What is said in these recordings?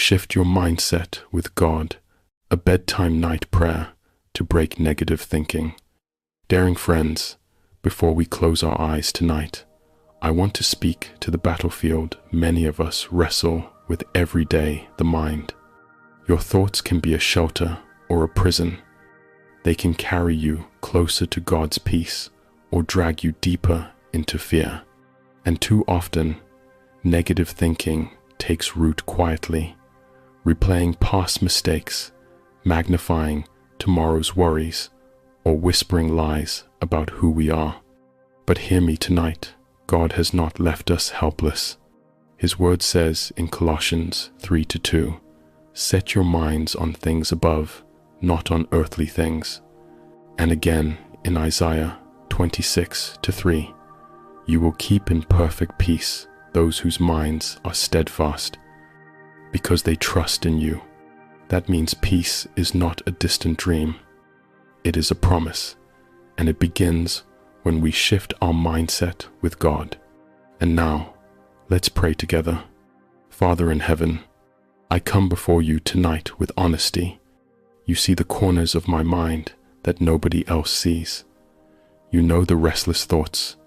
Shift your mindset with God, a bedtime night prayer to break negative thinking. Daring friends, before we close our eyes tonight, I want to speak to the battlefield many of us wrestle with every day, the mind. Your thoughts can be a shelter or a prison. They can carry you closer to God's peace or drag you deeper into fear. And too often, negative thinking takes root quietly, replaying past mistakes, magnifying tomorrow's worries, or whispering lies about who we are. But hear me tonight, God has not left us helpless. His word says in Colossians 3:2, "Set your minds on things above, not on earthly things." And again in Isaiah 26:3, "You will keep in perfect peace those whose minds are steadfast, because they trust in you." That means peace is not a distant dream. It is a promise, and it begins when we shift our mindset with God. And now, let's pray together. Father in heaven, I come before you tonight with honesty. You see the corners of my mind that nobody else sees. You know the restless thoughts,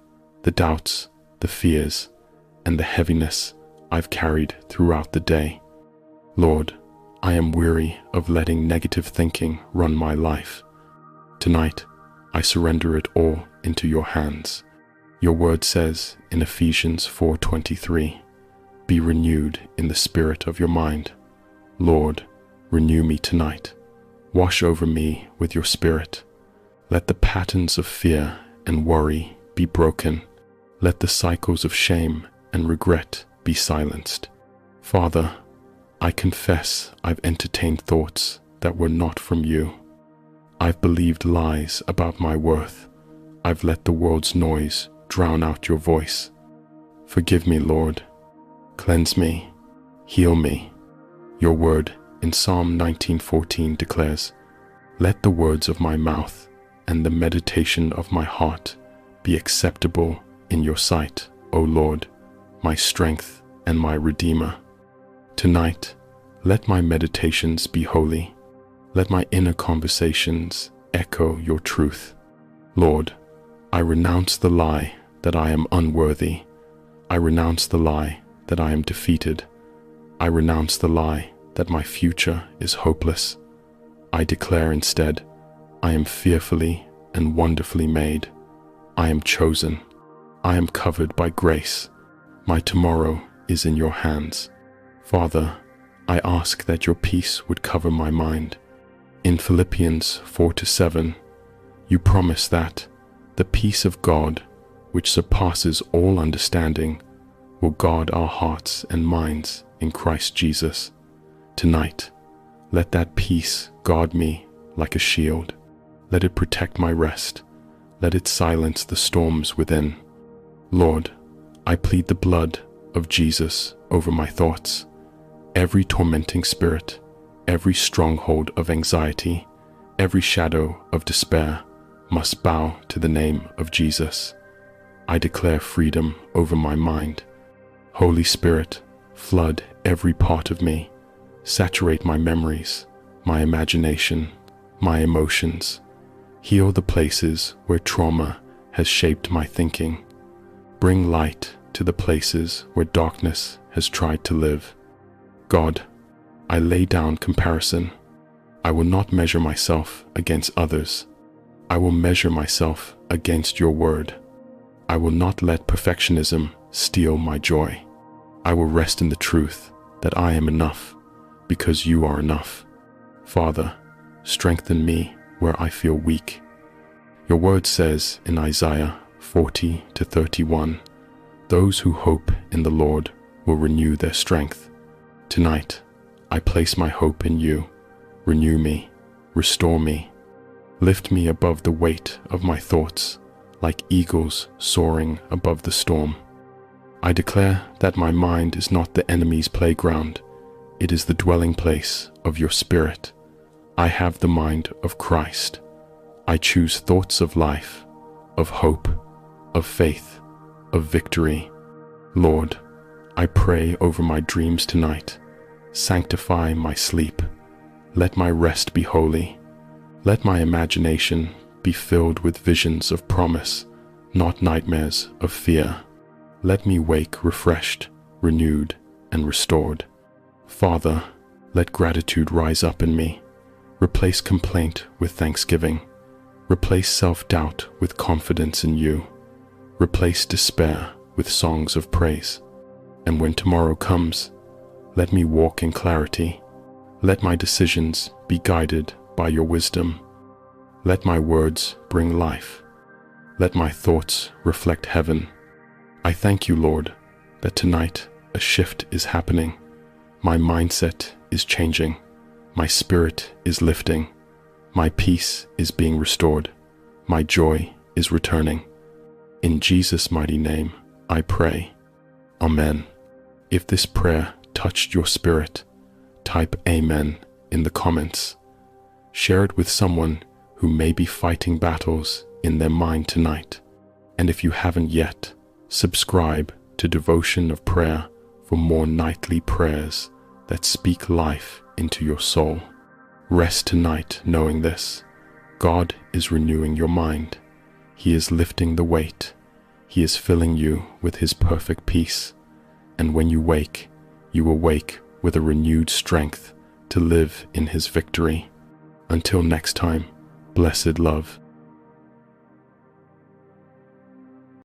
the doubts, the fears, and the heaviness I've carried throughout the day. Lord, I am weary of letting negative thinking run my life. Tonight, I surrender it all into your hands. Your word says in Ephesians 4:23, "Be renewed in the spirit of your mind." Lord, renew me tonight. Wash over me with your spirit. Let the patterns of fear and worry be broken. Let the cycles of shame and regret be silenced. Father, I confess I've entertained thoughts that were not from you. I've believed lies about my worth. I've let the world's noise drown out your voice. Forgive me, Lord. Cleanse me. Heal me. Your word in Psalm 19:14 declares, "Let the words of my mouth and the meditation of my heart be acceptable in your sight, O Lord, my strength and my Redeemer." Tonight, let my meditations be holy. Let my inner conversations echo your truth. Lord, I renounce the lie that I am unworthy. I renounce the lie that I am defeated. I renounce the lie that my future is hopeless. I declare instead, I am fearfully and wonderfully made. I am chosen. I am covered by grace. My tomorrow is in your hands. Father, I ask that your peace would cover my mind. In Philippians 4:7, you promise that the peace of God, which surpasses all understanding, will guard our hearts and minds in Christ Jesus. Tonight, let that peace guard me like a shield. Let it protect my rest. Let it silence the storms within. Lord, I plead the blood of Jesus over my thoughts. Every tormenting spirit, every stronghold of anxiety, every shadow of despair must bow to the name of Jesus. I declare freedom over my mind. Holy Spirit, flood every part of me. Saturate my memories, my imagination, my emotions. Heal the places where trauma has shaped my thinking. Bring light to the places where darkness has tried to live. God, I lay down comparison. I will not measure myself against others. I will measure myself against your word. I will not let perfectionism steal my joy. I will rest in the truth that I am enough because you are enough. Father, strengthen me where I feel weak. Your word says in Isaiah 40:31, "Those who hope in the Lord will renew their strength." Tonight, I place my hope in you. Renew me, restore me, lift me above the weight of my thoughts, like eagles soaring above the storm. I declare that my mind is not the enemy's playground. It is the dwelling place of your Spirit. I have the mind of Christ. I choose thoughts of life, of hope, of faith, of victory. Lord, I pray over my dreams tonight. sanctify my sleep. Let my rest be holy. Let my imagination be filled with visions of promise, not nightmares of fear. Let me wake refreshed, renewed, and restored. Father, let gratitude rise up in me. Replace complaint with thanksgiving. Replace self-doubt with confidence in you. Replace despair with songs of praise. And when tomorrow comes, let me walk in clarity. Let my decisions be guided by your wisdom. Let my words bring life. Let my thoughts reflect heaven. I thank you, Lord, that tonight a shift is happening. My mindset is changing. My spirit is lifting. My peace is being restored. My joy is returning. In Jesus' mighty name, I pray. Amen. If this prayer touched your spirit, type Amen in the comments. Share it with someone who may be fighting battles in their mind tonight. And if you haven't yet, subscribe to Devotion of Prayer for more nightly prayers that speak life into your soul. Rest tonight knowing this: God is renewing your mind. He is lifting the weight. He is filling you with His perfect peace. And when you wake, you awake with a renewed strength to live in His victory. Until next time, blessed love.